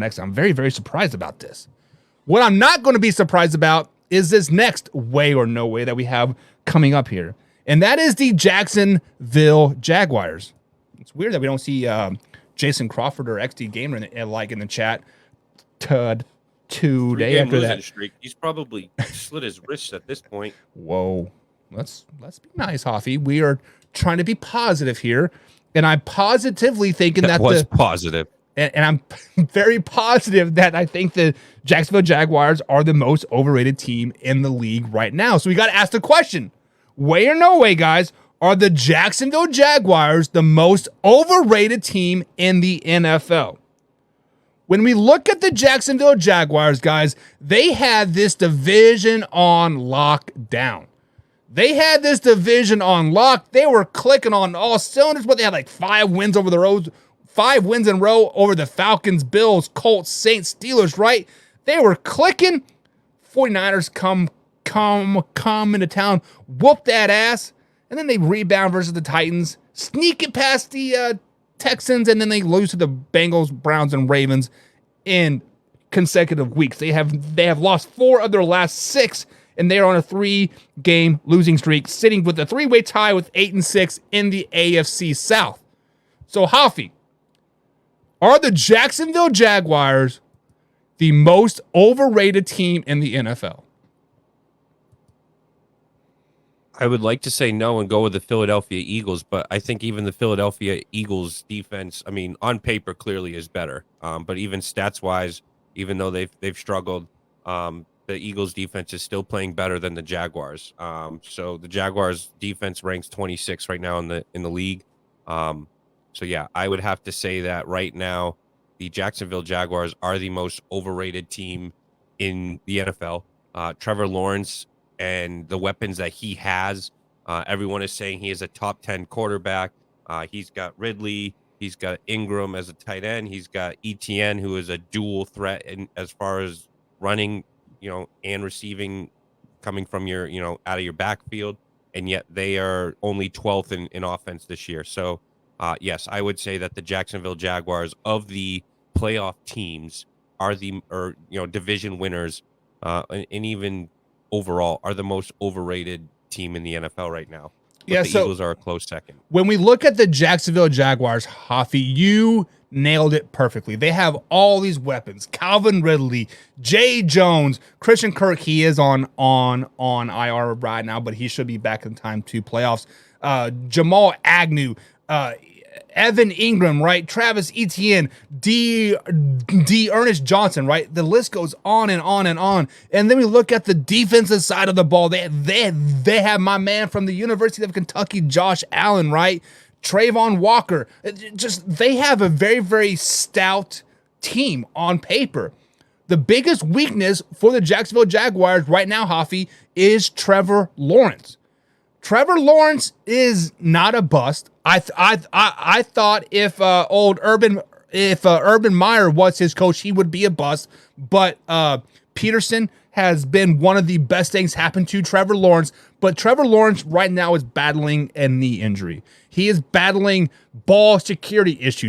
Next, I'm very, very surprised about this. What I'm not going to be surprised about is this next way or no way that we have coming up here. And that is the Jacksonville Jaguars. It's weird that we don't see Jason Crawford or XD Gamer in the chat today after that. Streak. He's probably slit his wrist at this point. Whoa. Let's be nice, Hoffy. We are trying to be positive here. And I'm positively thinking that was positive. And I'm very positive that I think the Jacksonville Jaguars are the most overrated team in the league right now. So we got to ask the question, way or no way, guys, are the Jacksonville Jaguars the most overrated team in the NFL? When we look at the Jacksonville Jaguars, guys, they had this division on lockdown. They had this division on lock. They were clicking on all cylinders, but they had like 5 wins over the road. 5 wins in a row over the Falcons, Bills, Colts, Saints, Steelers, right? They were clicking. 49ers come into town, whoop that ass, and then they rebound versus the Titans, sneak it past the Texans, and then they lose to the Bengals, Browns, and Ravens in consecutive weeks. They have lost 4 of their last 6, and they are on a 3-game losing streak, sitting with a 3-way tie with 8-6 in the AFC South. So, Hoffy, are the Jacksonville Jaguars the most overrated team in the NFL? I would like to say no and go with the Philadelphia Eagles, but I think even the Philadelphia Eagles defense, I mean, on paper clearly is better. But even stats-wise, even though they've struggled, the Eagles defense is still playing better than the Jaguars. So the Jaguars defense ranks 26 right now in the league. So yeah, I would have to say that right now, the Jacksonville Jaguars are the most overrated team in the NFL. Trevor Lawrence and the weapons that he has, everyone is saying he is a top 10 quarterback. He's got Ridley, he's got Ingram as a tight end, he's got ETN, who is a dual threat in as far as running, and receiving, coming from your, out of your backfield, and yet they are only 12th in offense this year. So. Yes, I would say that the Jacksonville Jaguars of the playoff teams are division winners, and even overall are the most overrated team in the NFL right now. But the Eagles are a close second. When we look at the Jacksonville Jaguars, Hoffy, you nailed it perfectly. They have all these weapons: Calvin Ridley, Jay Jones, Christian Kirk. He is on IR right now, but he should be back in time to playoffs. Jamal Agnew. Evan Ingram, right? Travis Etienne, D. Ernest Johnson, right? The list goes on and on and on. And then we look at the defensive side of the ball. They have my man from the University of Kentucky, Josh Allen, right? Trayvon Walker. They have a very, very stout team on paper. The biggest weakness for the Jacksonville Jaguars right now, Hoffy, is Trevor Lawrence. Trevor Lawrence is not a bust. I thought if Urban Meyer was his coach, he would be a bust. But Peterson has been one of the best things happen to Trevor Lawrence. But Trevor Lawrence right now is battling a knee injury. He is battling ball security issues.